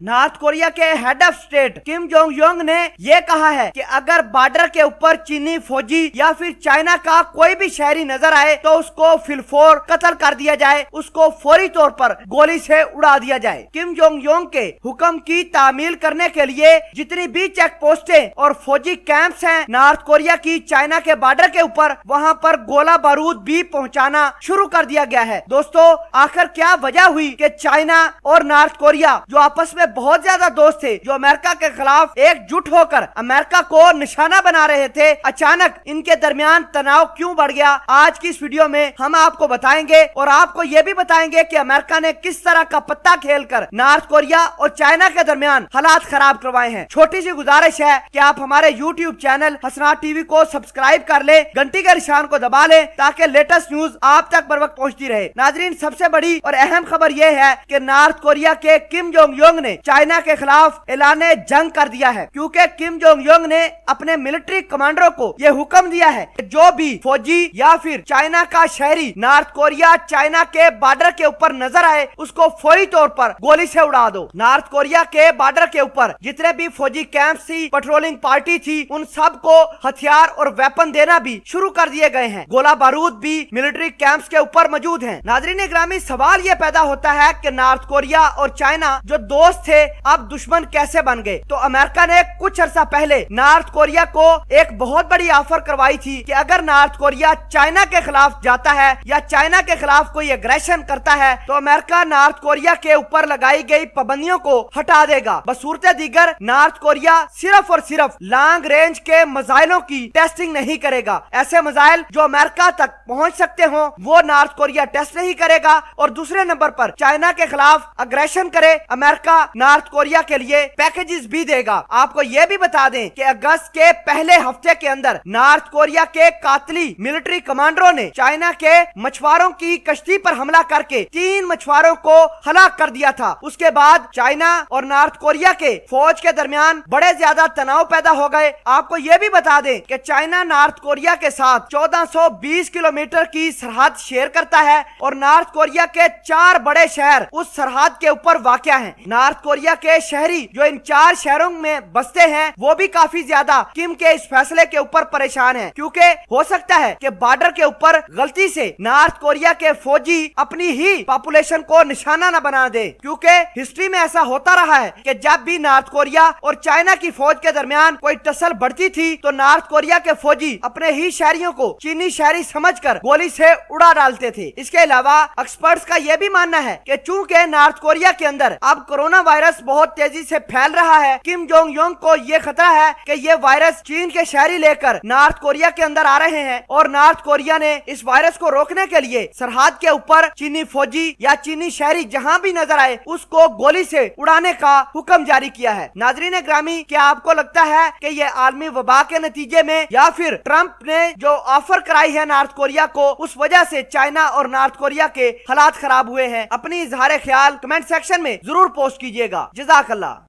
North Korea के head of state Kim Jong Yong ने यह कहा है कि अगर बॉर्डर के ऊपर चीनी फौजी या फिर चाइना का कोई भी शहरी नजर आए तो उसको फिलफोर कत्ल कर दिया जाए, उसको फौरी तौर पर गोली से उड़ा दिया जाए। किम जोंग योंग के हुक्म की तामील करने के लिए जितनी भी चेक पोस्टें और फौजी कैंप्स हैं नॉर्थ कोरिया की चाइना के बॉर्डर के ऊपर, वहां पर गोला बारूद भी पहुंचाना शुरू कर दिया गया है। दोस्तों, आखिर क्या वजह हुई कि चाइना और नॉर्थ कोरिया जो आपस में बहुत ज्यादा दोस्त थे, जो अमेरिका के खिलाफ एकजुट होकर अमेरिका को निशाना बना रहे थे, अचानक इनके दरमियान तनाव क्यों बढ़ गया? आज की इस वीडियो में हम आपको बताएंगे और आपको ये भी बताएंगे कि अमेरिका ने किस तरह का पत्ता खेलकर नॉर्थ कोरिया और चाइना के दरमियान हालात खराब करवाए हैं। छोटी सी गुजारिश है कि आप हमारे YouTube चैनल हसनात टीवी को सब्सक्राइब कर ले, घंटी के निशान को दबा ले ताकि लेटेस्ट न्यूज आप तक बर वक्त पहुँचती रहे। नाजरीन, सबसे बड़ी और अहम खबर यह है कि नॉर्थ कोरिया के किम जोंग योंग ने चाइना के खिलाफ ऐलाने जंग कर दिया है, क्योंकि किम जोंग योंग ने अपने मिलिट्री कमांडरों को यह हुक्म दिया है कि जो भी फौजी या फिर चाइना का शहरी नॉर्थ कोरिया चाइना के बॉर्डर के ऊपर नजर आए उसको फौरी तौर पर गोली से उड़ा दो। नॉर्थ कोरिया के बॉर्डर के ऊपर जितने भी फौजी कैंप थी, पेट्रोलिंग पार्टी थी, उन सब को हथियार और वेपन देना भी शुरू कर दिए गए हैं। गोला बारूद भी मिलिट्री कैंप्स के ऊपर मौजूद हैं। नाज़रीन इकरामी, सवाल ये पैदा होता है कि नॉर्थ कोरिया और चाइना जो दोस्त थे अब दुश्मन कैसे बन गए? तो अमेरिका ने कुछ अर्सा पहले नॉर्थ कोरिया को एक बहुत बड़ी ऑफर करवाई थी कि अगर नॉर्थ कोरिया चाइना के खिलाफ जाता है या चाइना के खिलाफ कोई एग्रेशन करता है तो अमेरिका नॉर्थ कोरिया के ऊपर लगाई गई पाबंदियों को हटा देगा। बसूरते दीगर नॉर्थ कोरिया सिर्फ और सिर्फ लॉन्ग रेंज के मिसाइलों की टेस्टिंग नहीं करेगा। ऐसे मिसाइल जो अमेरिका तक पहुंच सकते हो वो नॉर्थ कोरिया टेस्ट नहीं करेगा। और दूसरे नंबर पर चाइना के खिलाफ अग्रेशन करे अमेरिका नॉर्थ कोरिया के लिए पैकेजेस भी देगा। आपको यह भी बता दें कि अगस्त के पहले हफ्ते के अंदर नॉर्थ कोरिया के कातली मिलिट्री कमांडरों ने चाइना के मछुआरों की कश्ती पर हमला करके 3 मछुआरों को हलाक कर दिया था। उसके बाद चाइना और नॉर्थ कोरिया के फौज के दरमियान बड़े ज्यादा तनाव पैदा हो गए। आपको यह भी बता दें कि चाइना नॉर्थ कोरिया के साथ 1420 किलोमीटर की सरहद शेयर करता है और नॉर्थ कोरिया के 4 बड़े शहर उस सरहद के ऊपर वाक़या हैं। नॉर्थ कोरिया के शहरी जो इन 4 शहरों में बसते हैं वो भी काफी ज्यादा किम के इस फैसले के ऊपर परेशान हैं, क्योंकि हो सकता है कि बॉर्डर के ऊपर गलती से नॉर्थ कोरिया के फौजी अपनी ही पॉपुलेशन को निशाना न बना दे। क्योंकि हिस्ट्री में ऐसा होता रहा है कि जब भी नॉर्थ कोरिया और चाइना की फौज के दरमियान कोई टसल बढ़ती थी तो नॉर्थ कोरिया के फौजी अपने ही शहरियों को चीनी शहरी समझकर गोली से उड़ा डालते थे। इसके अलावा एक्सपर्ट्स का यह भी मानना है कि चूंकि नॉर्थ कोरिया के अंदर अब कोरोना वायरस बहुत तेजी से फैल रहा है, किम जोंग योंग को ये खतरा है कि ये वायरस चीन के शहरी लेकर नॉर्थ कोरिया के अंदर आ रहे हैं और नॉर्थ कोरिया ने इस वायरस को रोकने के लिए सरहद के ऊपर चीनी फौजी या चीनी शहरी जहां भी नजर आए उसको गोली से उड़ाने का हुक्म जारी किया है। नाजरीन ग्रामी, क्या आपको लगता है कि ये आलमी वबा के नतीजे में या फिर ट्रंप ने जो ऑफर कराई है नॉर्थ कोरिया को उस वजह से चाइना और नॉर्थ कोरिया के हालात खराब हुए हैं? अपनी इजहार ख्याल कमेंट सेक्शन में जरूर पोस्ट कीजिएगा। जज़ाकल्लाह।